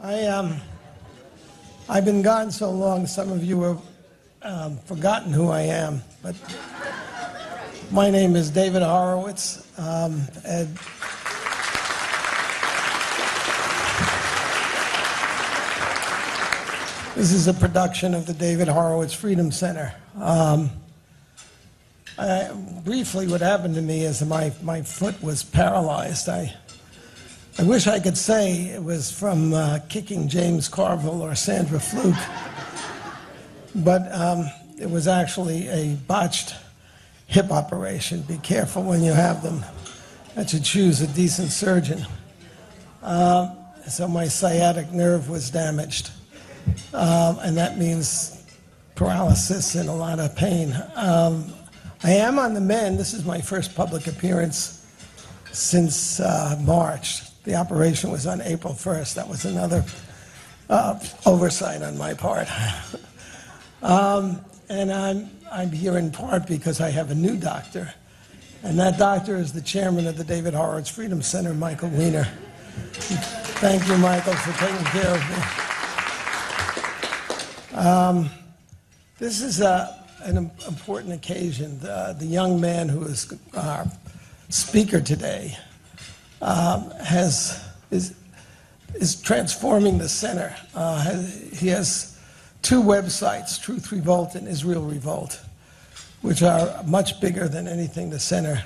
I've been gone so long, some of you have forgotten who I am, but my name is David Horowitz, and this is a production of the David Horowitz Freedom Center. Briefly, what happened to me is my foot was paralyzed. I wish I could say it was from kicking James Carville or Sandra Fluke, but it was actually a botched hip operation. Be careful when you have them that you choose a decent surgeon. So my sciatic nerve was damaged, and that means paralysis and a lot of pain. I am on the mend. This is my first public appearance since March. The operation was on April 1st. That was another oversight on my part. And I'm here in part because I have a new doctor, and that doctor is the chairman of the David Horowitz Freedom Center, Michael Weiner. Thank you, Michael, for taking care of me. This is an important occasion. The young man who is our speaker today is transforming the center. He has two websites, Truth Revolt and Israel Revolt, which are much bigger than anything the center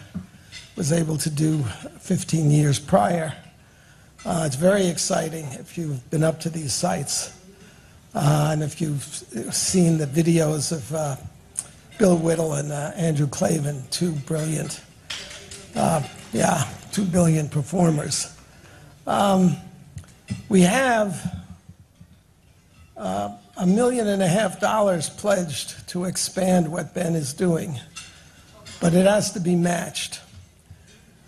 was able to do 15 years prior. It's very exciting if you've been up to these sites, and if you've seen the videos of Bill Whittle and Andrew Clavin, two brilliant performers. We have $1.5 million pledged to expand what Ben is doing, but it has to be matched.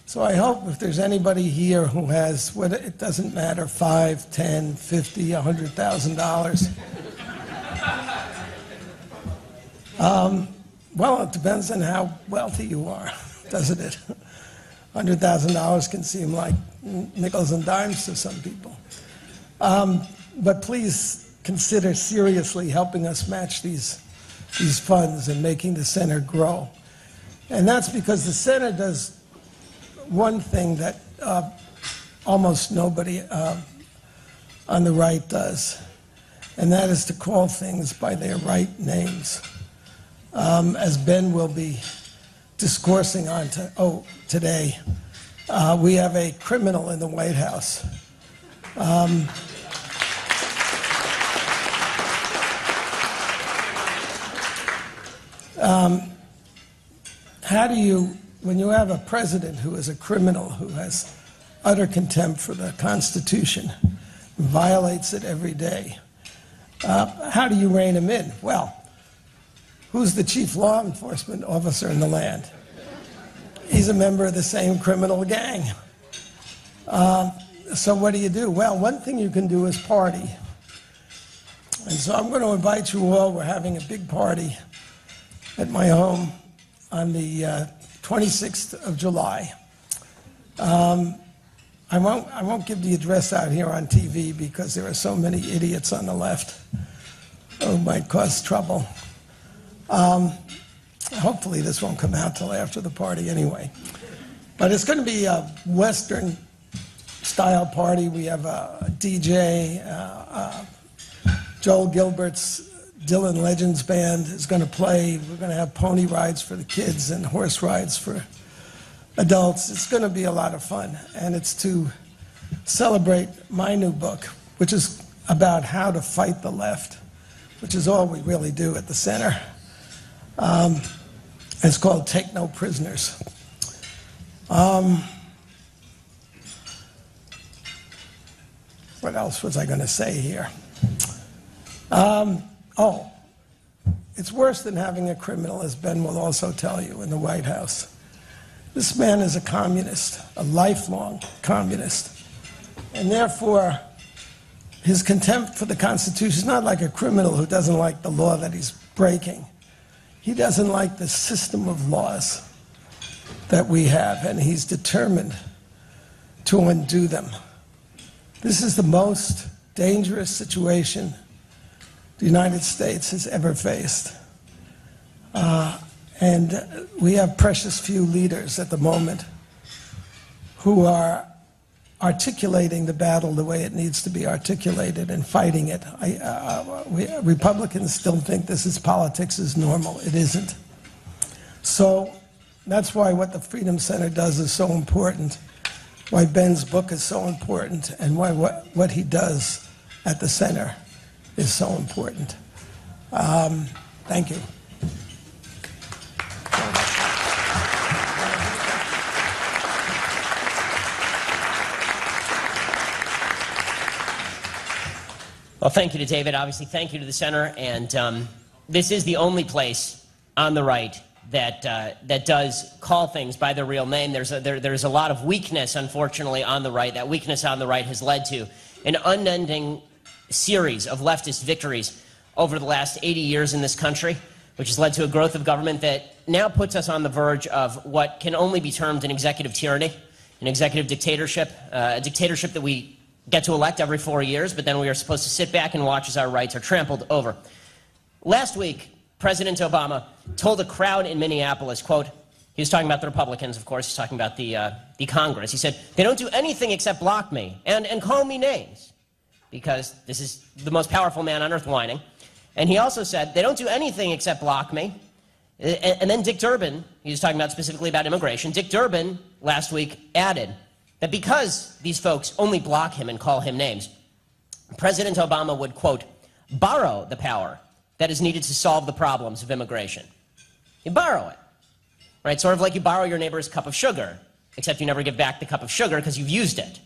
So I hope if there's anybody here who has, it doesn't matter, $5, $10, $50, $100,000. Well, it depends on how wealthy you are, doesn't it? $100,000 can seem like nickels and dimes to some people. But please consider seriously helping us match these funds and making the center grow. And that's because the center does one thing that almost nobody on the right does, and that is to call things by their right names. As Ben will be discoursing on today, we have a criminal in the White House. How do you, when you have a president who is a criminal, who has utter contempt for the Constitution, violates it every day, how do you rein him in? Well, who's the chief law enforcement officer in the land? He's a member of the same criminal gang. So what do? Well, one thing you can do is party. And so I'm going to invite you all. We're having a big party at my home on the 26th of July. I won't give the address out here on TV because there are so many idiots on the left who might cause trouble. Hopefully this won't come out till after the party anyway. But it's going to be a Western-style party. We have a DJ. Joel Gilbert's Dylan Legends Band is going to play. We're going to have pony rides for the kids and horse rides for adults. It's going to be a lot of fun. And it's to celebrate my new book, which is about how to fight the left, which is all we really do at the center. It's called Take No Prisoners. What else was I going to say here? It's worse than having a criminal, as Ben will also tell you, in the White House. This man is a communist, a lifelong communist. And therefore, his contempt for the Constitution is not like a criminal who doesn't like the law that he's breaking. He doesn't like the system of laws that we have, and he's determined to undo them. This is the most dangerous situation the United States has ever faced. And we have precious few leaders at the moment who are articulating the battle the way it needs to be articulated and fighting it. Republicans still think this is politics is normal. It isn't. So that's why what the Freedom Center does is so important, why Ben's book is so important, and why what he does at the center is so important. Thank you. Well, thank you to David. Obviously, thank you to the center. And this is the only place on the right that does call things by their real name. There's a lot of weakness, unfortunately, on the right. That weakness on the right has led to an unending series of leftist victories over the last 80 years in this country, which has led to a growth of government that now puts us on the verge of what can only be termed an executive tyranny, an executive dictatorship, a dictatorship that we get to elect every 4 years, but then we are supposed to sit back and watch as our rights are trampled over. Last week, President Obama told a crowd in Minneapolis, quote, he was talking about the Republicans, of course, he's talking about the Congress. He said, they don't do anything except block me and call me names, because this is the most powerful man on earth whining. And he also said, they don't do anything except block me. And then Dick Durbin, he was talking about specifically about immigration, Dick Durbin last week added that because these folks only block him and call him names, President Obama would, quote, borrow the power that is needed to solve the problems of immigration. You borrow it, right? Sort of like you borrow your neighbor's cup of sugar, except you never give back the cup of sugar because you've used it.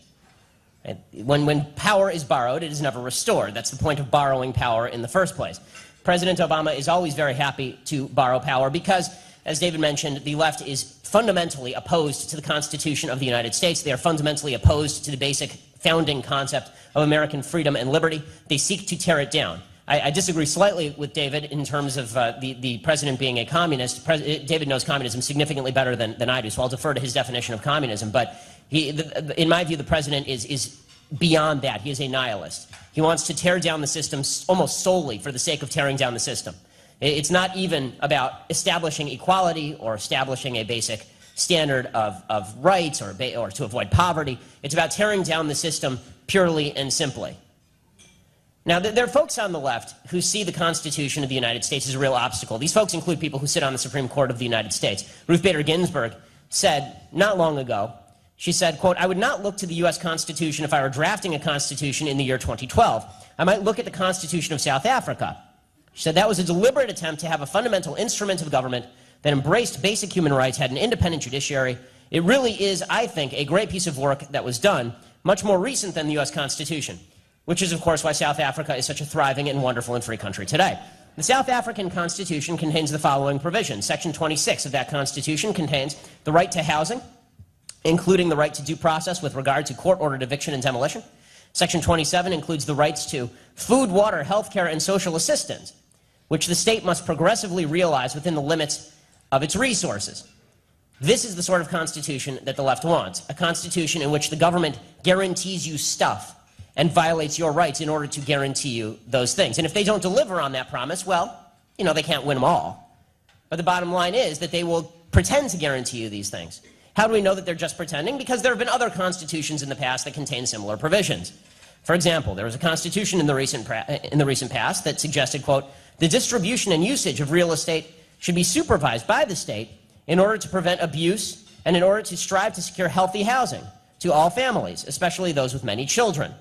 Right? When power is borrowed, it is never restored. That's the point of borrowing power in the first place. President Obama is always very happy to borrow power because, as David mentioned, the left is fundamentally opposed to the Constitution of the United States. They are fundamentally opposed to the basic founding concept of American freedom and liberty. They seek to tear it down. I disagree slightly with David in terms of the president being a communist. David knows communism significantly better than I do, so I'll defer to his definition of communism. But in my view, the president is beyond that. He is a nihilist. He wants to tear down the system almost solely for the sake of tearing down the system. It's not even about establishing equality or establishing a basic standard of rights or to avoid poverty. It's about tearing down the system purely and simply. Now, there are folks on the left who see the Constitution of the United States as a real obstacle. These folks include people who sit on the Supreme Court of the United States. Ruth Bader Ginsburg said not long ago, she said, quote, I would not look to the U.S. Constitution if I were drafting a constitution in the year 2012. I might look at the Constitution of South Africa. She said that was a deliberate attempt to have a fundamental instrument of government that embraced basic human rights, had an independent judiciary. It really is, I think, a great piece of work that was done, much more recent than the U.S. Constitution, which is, of course, why South Africa is such a thriving and wonderful and free country today. The South African Constitution contains the following provisions. Section 26 of that Constitution contains the right to housing, including the right to due process with regard to court-ordered eviction and demolition. Section 27 includes the rights to food, water, health care, and social assistance, which the state must progressively realize within the limits of its resources. This is the sort of constitution that the left wants, a constitution in which the government guarantees you stuff and violates your rights in order to guarantee you those things. And if they don't deliver on that promise, well, you know, they can't win them all. But the bottom line is that they will pretend to guarantee you these things. How do we know that they're just pretending? Because there have been other constitutions in the past that contain similar provisions. For example, there was a constitution in the recent past that suggested, quote, the distribution and usage of real estate should be supervised by the state in order to prevent abuse and in order to strive to secure healthy housing to all families, especially those with many children,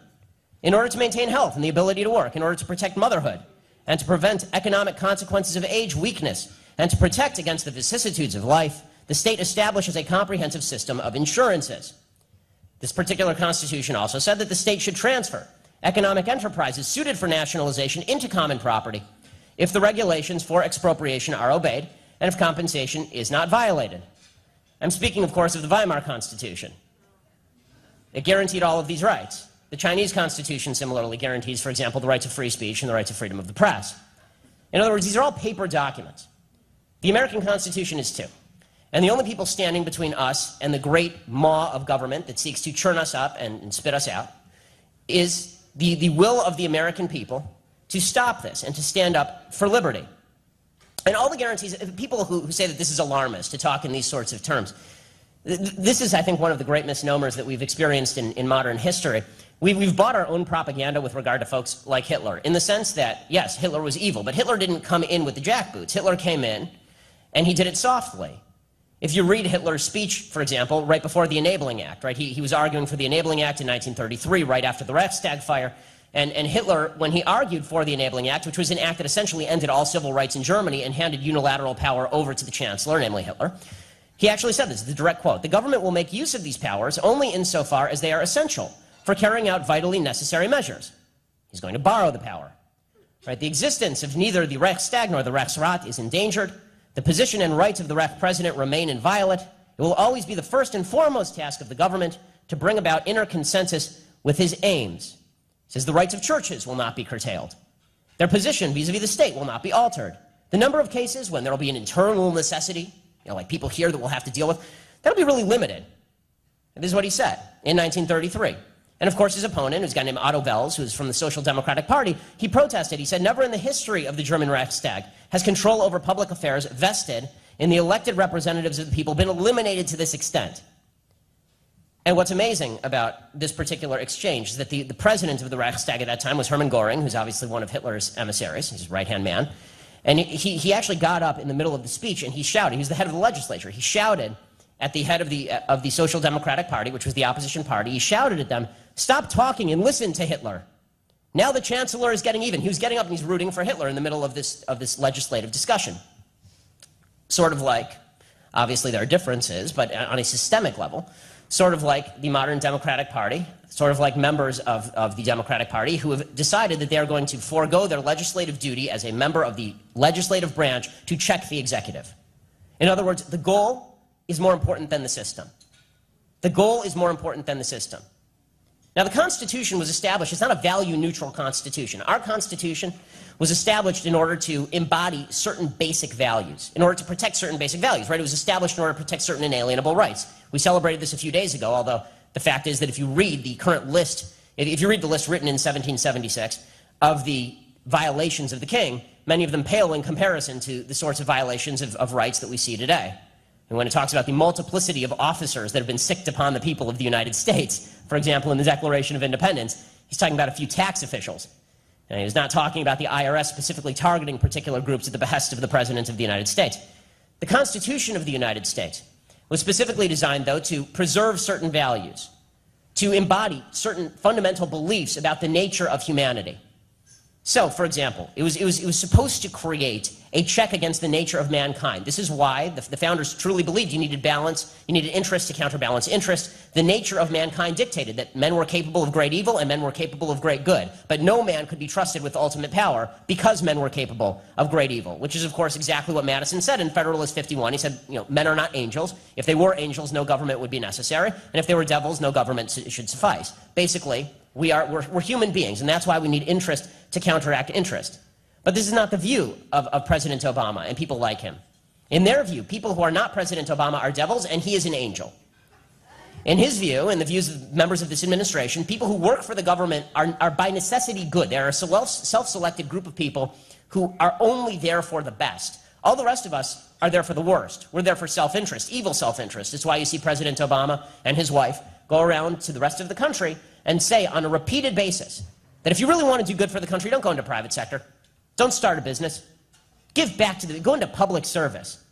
in order to maintain health and the ability to work, in order to protect motherhood, and to prevent economic consequences of age weakness, and to protect against the vicissitudes of life. The state establishes a comprehensive system of insurances. This particular constitution also said that the state should transfer economic enterprises suited for nationalization into common property if the regulations for expropriation are obeyed and if compensation is not violated. I'm speaking, of course, of the Weimar Constitution. It guaranteed all of these rights. The Chinese Constitution similarly guarantees, for example, the rights of free speech and the rights of freedom of the press. In other words, these are all paper documents. The American Constitution is too. And the only people standing between us and the great maw of government that seeks to churn us up and spit us out is the will of the American people to stop this and to stand up for liberty. And all the guarantees, people who say that this is alarmist to talk in these sorts of terms, this is, I think, one of the great misnomers that we've experienced in modern history. We've bought our own propaganda with regard to folks like Hitler, in the sense that, yes, Hitler was evil, but Hitler didn't come in with the jackboots. Hitler came in, and he did it softly. If you read Hitler's speech, for example, right before the Enabling Act, right? He was arguing for the Enabling Act in 1933, right after the Reichstag fire. And Hitler, when he argued for the Enabling Act, which was an act that essentially ended all civil rights in Germany and handed unilateral power over to the Chancellor, namely Hitler, he actually said this, the direct quote, "The government will make use of these powers only insofar as they are essential for carrying out vitally necessary measures." He's going to borrow the power. Right? "The existence of neither the Reichstag nor the Reichsrat is endangered. The position and rights of the Reich President remain inviolate. It will always be the first and foremost task of the government to bring about inner consensus with his aims." He says the rights of churches will not be curtailed. Their position vis-a-vis the state will not be altered. The number of cases when there will be an internal necessity, like people here that we'll have to deal with, that'll be really limited. And this is what he said in 1933. And of course his opponent, who's a guy named Otto Wels, who's from the Social Democratic Party, he protested. He said, "Never in the history of the German Reichstag has control over public affairs vested in the elected representatives of the people been eliminated to this extent." And what's amazing about this particular exchange is that the president of the Reichstag at that time was Hermann Göring, who's obviously one of Hitler's emissaries. He's his right-hand man. And he actually got up in the middle of the speech and he shouted. He was the head of the legislature. He shouted at the head of the Social Democratic Party, which was the opposition party. He shouted at them, "Stop talking and listen to Hitler. Now the chancellor is getting even." He was getting up and he's rooting for Hitler in the middle of this legislative discussion. Sort of like, obviously there are differences, but on a systemic level, sort of like the modern Democratic Party, sort of like members of the Democratic Party who have decided that they are going to forego their legislative duty as a member of the legislative branch to check the executive. In other words, the goal is more important than the system. The goal is more important than the system. Now, the Constitution was established, it's not a value-neutral Constitution. Our Constitution was established in order to embody certain basic values, in order to protect certain basic values, right? It was established in order to protect certain inalienable rights. We celebrated this a few days ago, although the fact is that if you read the current list, if you read the list written in 1776 of the violations of the king, many of them pale in comparison to the sorts of violations of rights that we see today. And when it talks about the multiplicity of officers that have been sicked upon the people of the United States, for example, in the Declaration of Independence, he's talking about a few tax officials. And he's not talking about the IRS specifically targeting particular groups at the behest of the President of the United States. The Constitution of the United States was specifically designed, though, to preserve certain values, to embody certain fundamental beliefs about the nature of humanity. So, for example, it was supposed to create a check against the nature of mankind. This is why the founders truly believed you needed balance, you needed interest to counterbalance interest. The nature of mankind dictated that men were capable of great evil and men were capable of great good. But no man could be trusted with ultimate power because men were capable of great evil, which is, of course, exactly what Madison said in Federalist 51. He said, men are not angels. If they were angels, no government would be necessary. And if they were devils, no government should suffice. Basically, we're human beings, and that's why we need interest to counteract interest. But this is not the view of President Obama and people like him. In their view, people who are not President Obama are devils, and he is an angel. In his view, and the views of members of this administration, people who work for the government are by necessity good. They are a self-selected group of people who are only there for the best. All the rest of us are there for the worst. We're there for self-interest, evil self-interest. It's why you see President Obama and his wife go around to the rest of the country and say on a repeated basis that if you really want to do good for the country, don't go into private sector. Don't start a business. Give back to go into public service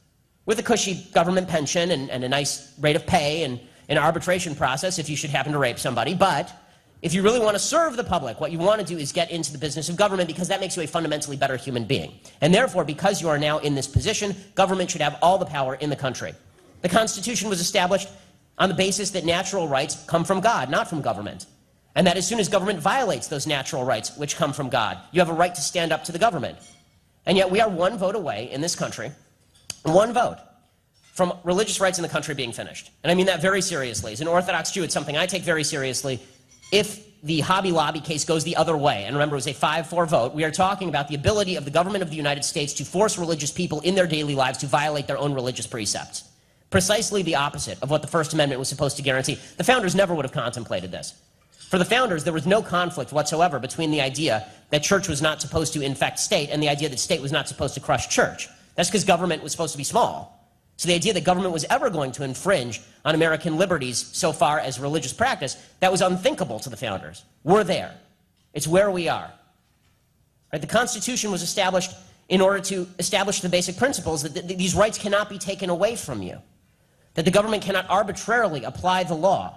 with a cushy government pension and a nice rate of pay and an arbitration process if you should happen to rape somebody. But if you really want to serve the public, what you want to do is get into the business of government, because that makes you a fundamentally better human being. And therefore, because you are now in this position, government should have all the power in the country. The Constitution was established on the basis that natural rights come from God, not from government. And that as soon as government violates those natural rights which come from God, you have a right to stand up to the government. And yet we are one vote away in this country, one vote, from religious rights in the country being finished. And I mean that very seriously. As an Orthodox Jew, it's something I take very seriously. If the Hobby Lobby case goes the other way, and remember it was a 5-4 vote, we are talking about the ability of the government of the United States to force religious people in their daily lives to violate their own religious precepts. Precisely the opposite of what the First Amendment was supposed to guarantee. The founders never would have contemplated this. For the founders, there was no conflict whatsoever between the idea that church was not supposed to infect state and the idea that state was not supposed to crush church. That's because government was supposed to be small. So the idea that government was ever going to infringe on American liberties so far as religious practice, that was unthinkable to the founders. We're there. It's where we are. Right? The Constitution was established in order to establish the basic principles that these rights cannot be taken away from you, that the government cannot arbitrarily apply the law.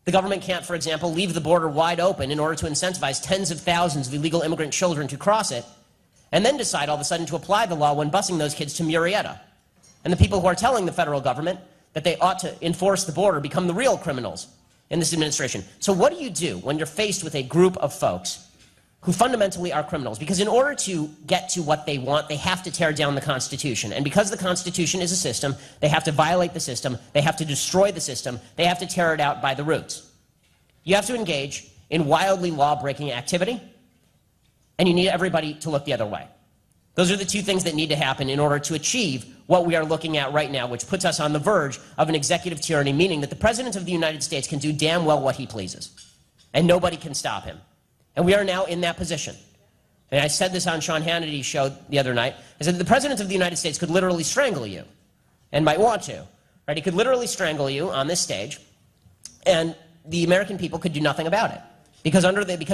The government can't, for example, leave the border wide open in order to incentivize tens of thousands of illegal immigrant children to cross it, and then decide all of a sudden to apply the law when busing those kids to Murrieta. And the people who are telling the federal government that they ought to enforce the border become the real criminals in this administration. So what do you do when you're faced with a group of folks who fundamentally are criminals? Because in order to get to what they want, they have to tear down the Constitution. And because the Constitution is a system, they have to violate the system, they have to destroy the system, they have to tear it out by the roots. You have to engage in wildly law-breaking activity, and you need everybody to look the other way. Those are the two things that need to happen in order to achieve what we are looking at right now, which puts us on the verge of an executive tyranny, meaning that the President of the United States can do damn well what he pleases, and nobody can stop him. And we are now in that position. And I said this on Sean Hannity's show the other night. I said the President of the United States could literally strangle you, and might want to. Right? He could literally strangle you on this stage, and the American people could do nothing about it. Because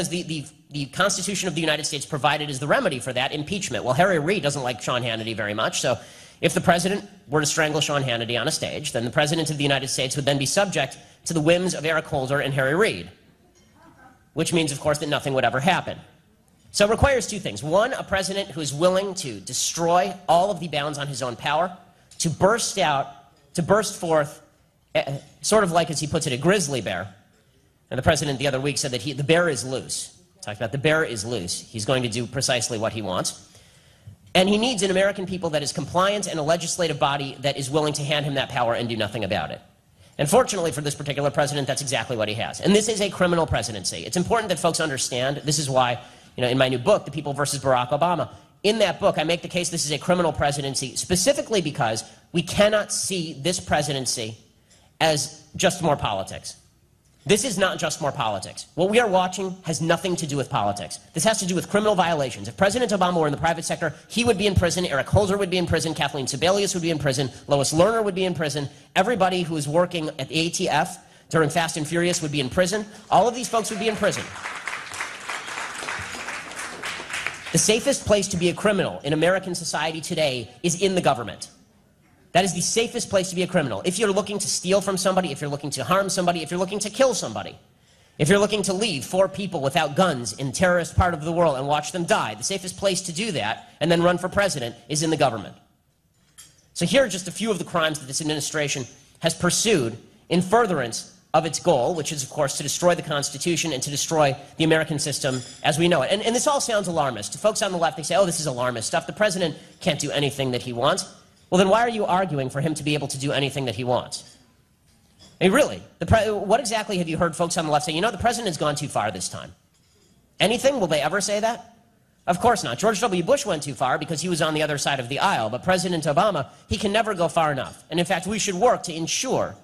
the Constitution of the United States provided as the remedy for that impeachment. Well, Harry Reid doesn't like Sean Hannity very much, so if the President were to strangle Sean Hannity on a stage, then the President of the United States would then be subject to the whims of Eric Holder and Harry Reid, which means, of course, that nothing would ever happen. So it requires two things. One, a president who is willing to destroy all of the bounds on his own power, to burst forth, sort of like, as he puts it, a grizzly bear. And the president the other week said that the bear is loose. Talked about the bear is loose. He's going to do precisely what he wants. And he needs an American people that is compliant and a legislative body that is willing to hand him that power and do nothing about it. And fortunately for this particular president, that's exactly what he has. And this is a criminal presidency. It's important that folks understand. This is why, in my new book, The People versus Barack Obama, in that book, I make the case this is a criminal presidency, specifically because we cannot see this presidency as just more politics. This is not just more politics. What we are watching has nothing to do with politics. This has to do with criminal violations. If President Obama were in the private sector, he would be in prison, Eric Holder would be in prison, Kathleen Sebelius would be in prison, Lois Lerner would be in prison, everybody who is working at the ATF during Fast and Furious would be in prison. All of these folks would be in prison. The safest place to be a criminal in American society today is in the government. That is the safest place to be a criminal. If you're looking to steal from somebody, if you're looking to harm somebody, if you're looking to kill somebody, if you're looking to leave 4 people without guns in terrorist part of the world and watch them die, the safest place to do that and then run for president is in the government. So here are just a few of the crimes that this administration has pursued in furtherance of its goal, which is, of course, to destroy the Constitution and to destroy the American system as we know it. And this all sounds alarmist. To folks on the left, they say, oh, this is alarmist stuff. The president can't do anything that he wants. Well, then why are you arguing for him to be able to do anything that he wants? I mean, really, what exactly have you heard folks on the left say? The president has gone too far this time. Anything? Will they ever say that? Of course not. George W. Bush went too far because he was on the other side of the aisle. But President Obama, he can never go far enough. And in fact, we should work to ensure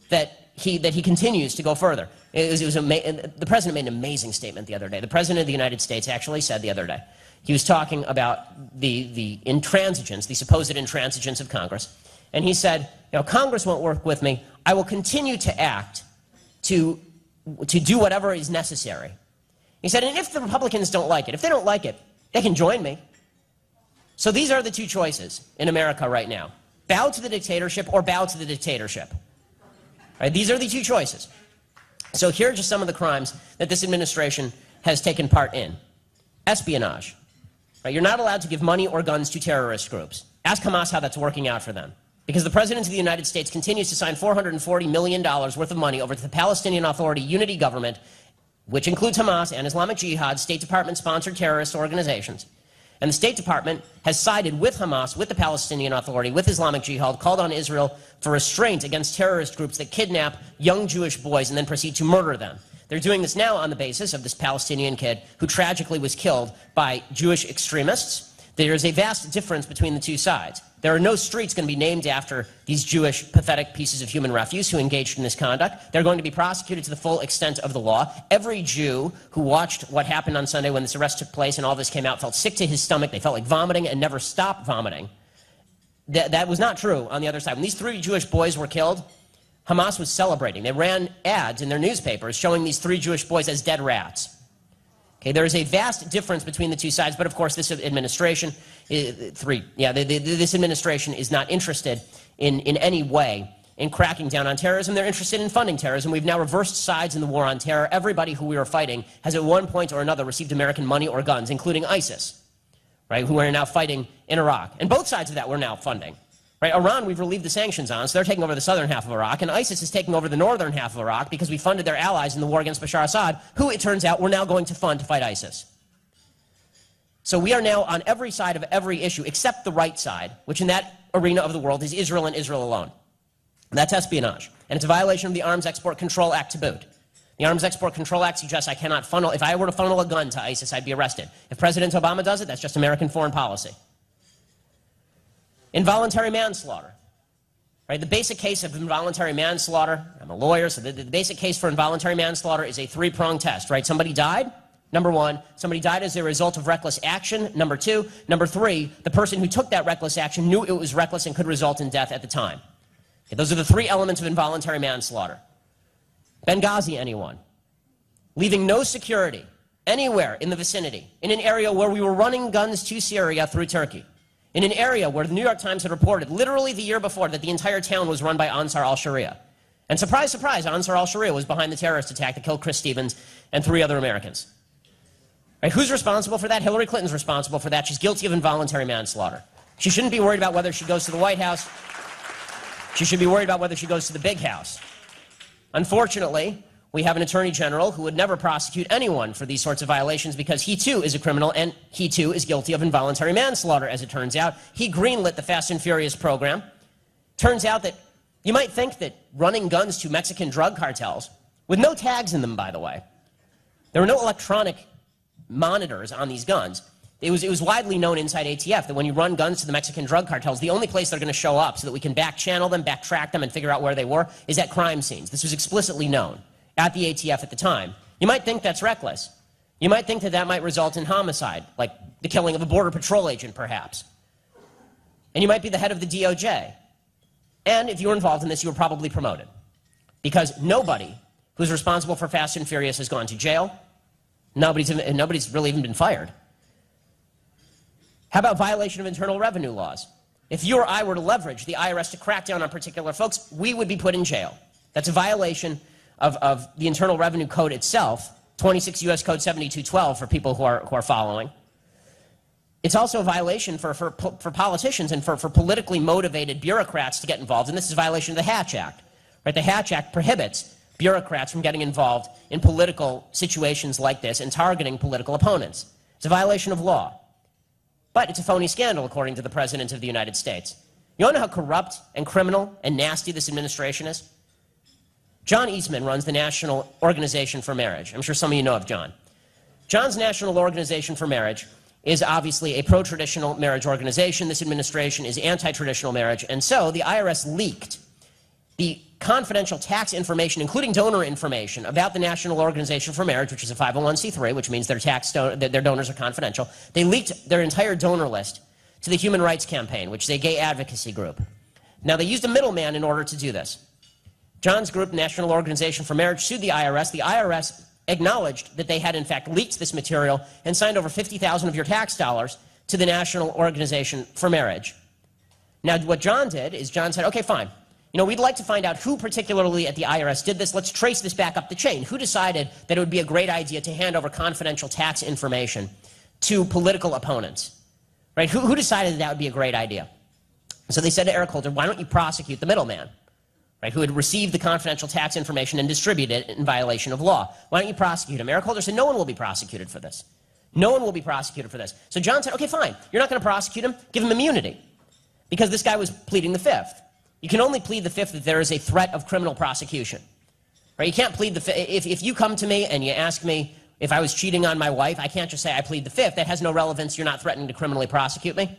that he continues to go further. The president made an amazing statement the other day. The president of the United States actually said the other day, he was talking about the intransigence, the supposed intransigence of Congress. And he said, Congress won't work with me. I will continue to act to do whatever is necessary. He said, and if the Republicans don't like it, if they don't like it, they can join me. So these are the two choices in America right now. Bow to the dictatorship or bow to the dictatorship. Right? These are the two choices. So here are just some of the crimes that this administration has taken part in. Espionage. Right? You're not allowed to give money or guns to terrorist groups. Ask Hamas how that's working out for them. Because the President of the United States continues to sign $440 million worth of money over to the Palestinian Authority unity government, which includes Hamas and Islamic Jihad, State Department-sponsored terrorist organizations. And the State Department has sided with Hamas, with the Palestinian Authority, with Islamic Jihad, called on Israel for restraint against terrorist groups that kidnap young Jewish boys and then proceed to murder them. They're doing this now on the basis of this Palestinian kid who tragically was killed by Jewish extremists. There is a vast difference between the two sides. There are no streets going to be named after these Jewish pathetic pieces of human refuse who engaged in this conduct. They're going to be prosecuted to the full extent of the law. Every Jew who watched what happened on Sunday when this arrest took place and all this came out felt sick to his stomach. They felt like vomiting and never stopped vomiting. That was not true on the other side. When these 3 Jewish boys were killed, Hamas was celebrating. They ran ads in their newspapers showing these 3 Jewish boys as dead rats. Okay, there is a vast difference between the two sides, but of course this administration, this administration is not interested in any way in cracking down on terrorism. They're interested in funding terrorism. We've now reversed sides in the war on terror. Everybody who we were fighting has at one point or another received American money or guns, including ISIS, right, who are now fighting in Iraq. And both sides of that we're now funding. Right, Iran, we've relieved the sanctions on, so they're taking over the southern half of Iraq, and ISIS is taking over the northern half of Iraq because we funded their allies in the war against Bashar Assad, who, it turns out, we're now going to fund to fight ISIS. So we are now on every side of every issue, except the right side, which in that arena of the world is Israel and Israel alone. That's espionage, and it's a violation of the Arms Export Control Act to boot. The Arms Export Control Act suggests I cannot funnel, if I were to funnel a gun to ISIS, I'd be arrested. If President Obama does it, that's just American foreign policy. Involuntary manslaughter. Right, the basic case of involuntary manslaughter, I'm a lawyer, so the basic case for involuntary manslaughter is a 3-pronged test, right? Somebody died, number 1. Somebody died as a result of reckless action, number 2. Number 3, the person who took that reckless action knew it was reckless and could result in death at the time. Okay, those are the 3 elements of involuntary manslaughter. Benghazi, anyone? Leaving no security anywhere in the vicinity, in an area where we were running guns to Syria through Turkey. In an area where the New York Times had reported literally the year before that the entire town was run by Ansar al-Sharia. And surprise, surprise, Ansar al-Sharia was behind the terrorist attack that killed Chris Stevens and 3 other Americans. Right, who's responsible for that? Hillary Clinton's responsible for that. She's guilty of involuntary manslaughter. She shouldn't be worried about whether she goes to the White House. She should be worried about whether she goes to the big house. Unfortunately, we have an attorney general who would never prosecute anyone for these sorts of violations because he too is a criminal and he too is guilty of involuntary manslaughter, as it turns out. He greenlit the Fast and Furious program. Turns out that you might think that running guns to Mexican drug cartels, with no tags in them, by the way, there were no electronic monitors on these guns. It was widely known inside ATF that when you run guns to the Mexican drug cartels, the only place they're going to show up so that we can back-channel them, backtrack them, and figure out where they were is at crime scenes. This was explicitly known at the ATF at the time. You might think that's reckless. You might think that that might result in homicide, like the killing of a Border Patrol agent, perhaps. And you might be the head of the DOJ. And if you were involved in this, you were probably promoted. Because nobody who's responsible for Fast and Furious has gone to jail. Nobody's really even been fired. How about violation of internal revenue laws? If you or I were to leverage the IRS to crack down on particular folks, we would be put in jail. That's a violation of the Internal Revenue Code itself, 26 U.S. Code 7212 for people who are following. It's also a violation for politicians and for politically motivated bureaucrats to get involved, and this is a violation of the Hatch Act. Right? The Hatch Act prohibits bureaucrats from getting involved in political situations like this and targeting political opponents. It's a violation of law. But it's a phony scandal, according to the President of the United States. You want to know how corrupt and criminal and nasty this administration is? John Eastman runs the National Organization for Marriage. I'm sure some of you know of John. John's National Organization for Marriage is obviously a pro-traditional marriage organization. This administration is anti-traditional marriage, and so the IRS leaked the confidential tax information, including donor information, about the National Organization for Marriage, which is a 501c3, which means their donors are confidential. They leaked their entire donor list to the Human Rights Campaign, which is a gay advocacy group. Now, they used a middleman in order to do this. John's group, National Organization for Marriage, sued the IRS. The IRS acknowledged that they had, in fact, leaked this material and signed over $50,000 of your tax dollars to the National Organization for Marriage. Now, what John did is John said, okay, fine. You know, we'd like to find out who particularly at the IRS did this. Let's trace this back up the chain. Who decided that it would be a great idea to hand over confidential tax information to political opponents? Right? Who decided that that would be a great idea? So they said to Eric Holder, why don't you prosecute the middleman? Right, who had received the confidential tax information and distributed it in violation of law. Why don't you prosecute him? Eric Holder said, no one will be prosecuted for this. No one will be prosecuted for this. So John said, okay, fine. You're not going to prosecute him. Give him immunity. Because this guy was pleading the fifth. You can only plead the fifth if there is a threat of criminal prosecution. Right? You can't plead the fifth. If you come to me and you ask me, If I was cheating on my wife, I can't just say I plead the Fifth. That has no relevance. You're not threatening to criminally prosecute me.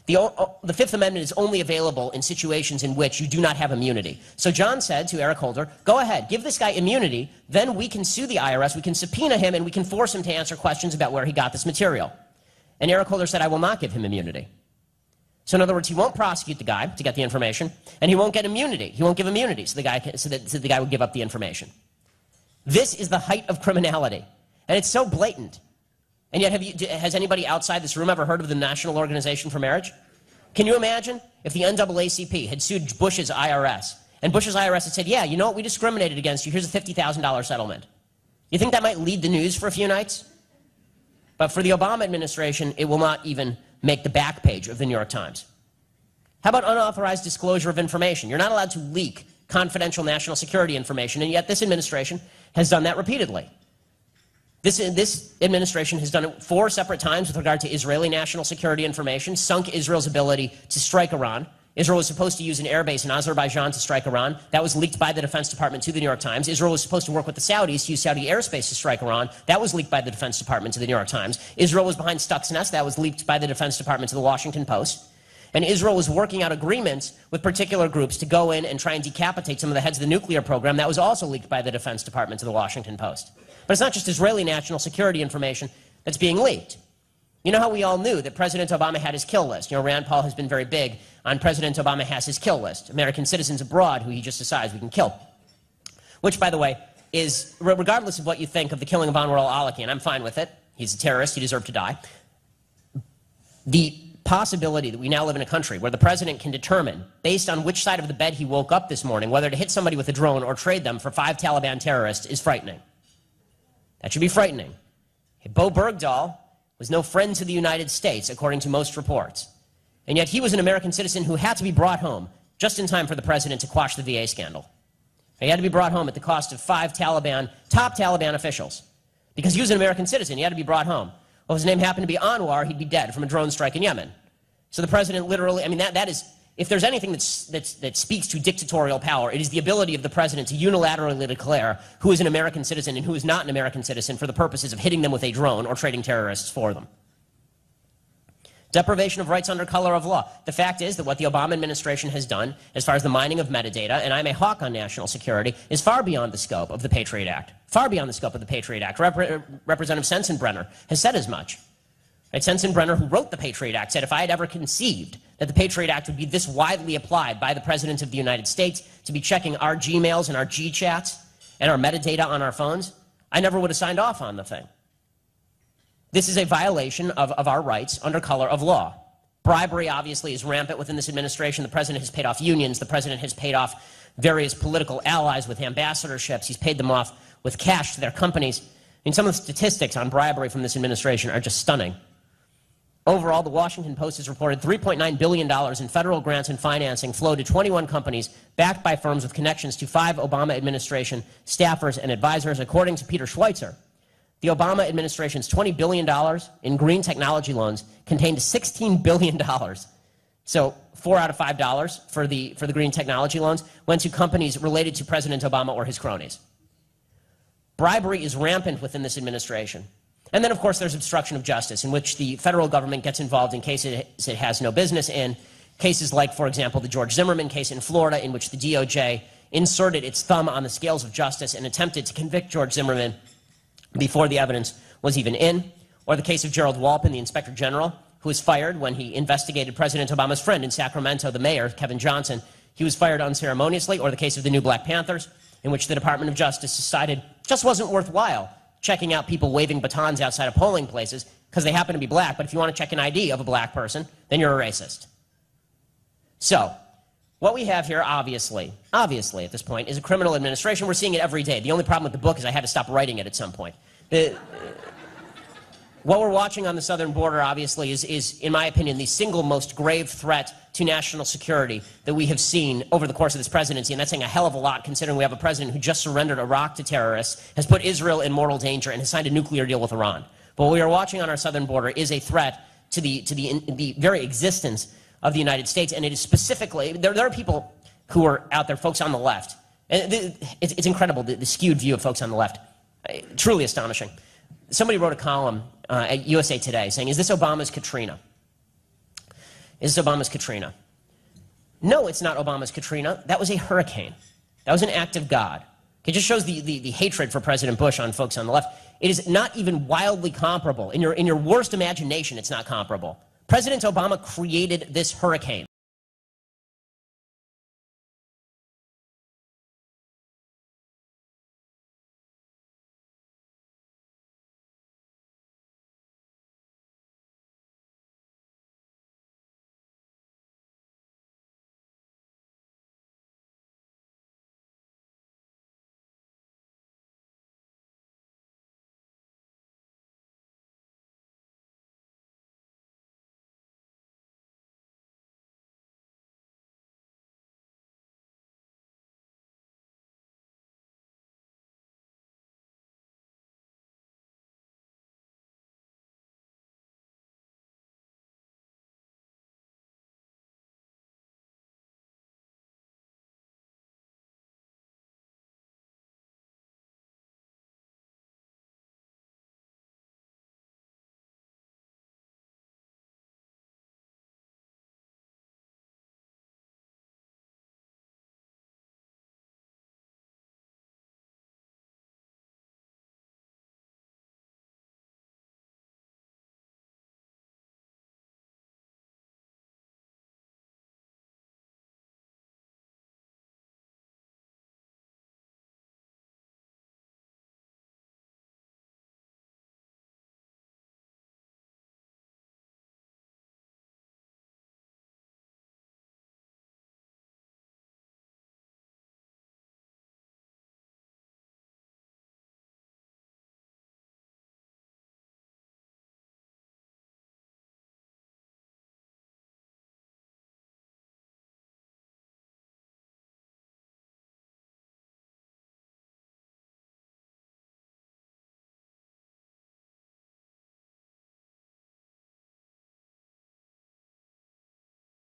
The Fifth Amendment is only available in situations in which you do not have immunity. So John said to Eric Holder, go ahead, give this guy immunity, then we can sue the IRS, we can subpoena him, and we can force him to answer questions about where he got this material. And Eric Holder said, I will not give him immunity. So in other words, he won't prosecute the guy to get the information, and he won't get immunity. He won't give immunity so the guy would give up the information. This is the height of criminality, and it's so blatant. And yet, has anybody outside this room ever heard of the National Organization for Marriage? Can you imagine if the NAACP had sued Bush's IRS, and Bush's IRS had said, yeah, you know what, we discriminated against you, here's a $50,000 settlement. You think that might lead the news for a few nights? But for the Obama administration, it will not even make the back page of the New York Times. How about unauthorized disclosure of information? You're not allowed to leak confidential national security information, and yet this administration has done that repeatedly. This administration has done it 4 separate times with regard to Israeli national security information, sunk Israel's ability to strike Iran. Israel was supposed to use an airbase in Azerbaijan to strike Iran. That was leaked by the Defense Department to the New York Times. Israel was supposed to work with the Saudis to use Saudi airspace to strike Iran. That was leaked by the Defense Department to the New York Times. Israel was behind Stuxnet. That was leaked by the Defense Department to the Washington Post. And Israel was working out agreements with particular groups to go in and try and decapitate some of the heads of the nuclear program. That was also leaked by the Defense Department to the Washington Post. But it's not just Israeli national security information that's being leaked. You know how we all knew that President Obama had his kill list? You know, Rand Paul has been very big on President Obama has his kill list. American citizens abroad who he just decides we can kill. Which, by the way, is, regardless of what you think of the killing of Anwar al-Awlaki, and I'm fine with it, he's a terrorist, he deserved to die, the possibility that we now live in a country where the president can determine, based on which side of the bed he woke up this morning, whether to hit somebody with a drone or trade them for 5 Taliban terrorists is frightening. That should be frightening. Bo Bergdahl was no friend to the United States, according to most reports. And yet he was an American citizen who had to be brought home just in time for the president to quash the VA scandal. He had to be brought home at the cost of 5 top Taliban officials. Because he was an American citizen, he had to be brought home. Well, if his name happened to be Anwar, he'd be dead from a drone strike in Yemen. So the president literally, I mean, that is, if there's anything that speaks to dictatorial power, it is the ability of the president to unilaterally declare who is an American citizen and who is not an American citizen for the purposes of hitting them with a drone or trading terrorists for them. Deprivation of rights under color of law. The fact is that what the Obama administration has done, as far as the mining of metadata, and I'm a hawk on national security, is far beyond the scope of the Patriot Act. Far beyond the scope of the Patriot Act. Representative Sensenbrenner has said as much. Right? Sensenbrenner, who wrote the Patriot Act, said if I had ever conceived that the Patriot Act would be this widely applied by the President of the United States to be checking our Gmails and our Gchats and our metadata on our phones, I never would have signed off on the thing. This is a violation of our rights under color of law. Bribery, obviously, is rampant within this administration. The president has paid off unions. The president has paid off various political allies with ambassadorships. He's paid them off with cash to their companies. I mean, some of the statistics on bribery from this administration are just stunning. Overall, the Washington Post has reported $3.9 billion in federal grants and financing flow to 21 companies backed by firms with connections to 5 Obama administration staffers and advisors, according to Peter Schweitzer. The Obama administration's $20 billion in green technology loans contained $16 billion. So $4 out of $5 for the green technology loans went to companies related to President Obama or his cronies. Bribery is rampant within this administration. And then, of course, there's obstruction of justice, in which the federal government gets involved in cases it has no business in. Cases like, for example, the George Zimmerman case in Florida, in which the DOJ inserted its thumb on the scales of justice and attempted to convict George Zimmerman before the evidence was even in. Or the case of Gerald Walpin, the Inspector General, who was fired when he investigated President Obama's friend in Sacramento, the mayor, Kevin Johnson. He was fired unceremoniously. Or the case of the new Black Panthers, in which the Department of Justice decided it just wasn't worthwhile checking out people waving batons outside of polling places because they happen to be black, but if you want to check an ID of a black person, then you're a racist. So, what we have here, obviously at this point, is a criminal administration. We're seeing it every day. The only problem with the book is I had to stop writing it at some point. What we're watching on the southern border, obviously, is, in my opinion, the single most grave threat to national security that we have seen over the course of this presidency, and that's saying a hell of a lot considering we have a president who just surrendered Iraq to terrorists, has put Israel in mortal danger, and has signed a nuclear deal with Iran. But what we are watching on our southern border is a threat to the very existence of the United States, and it is specifically, there are people who are out there, folks on the left, and it's incredible, the skewed view of folks on the left, truly astonishing. Somebody wrote a column at USA Today saying, is this Obama's Katrina? Is this Obama's Katrina? No, it's not Obama's Katrina. That was a hurricane. That was an act of God. It just shows the hatred for President Bush on folks on the left. It is not even wildly comparable. In your worst imagination, it's not comparable. President Obama created this hurricane.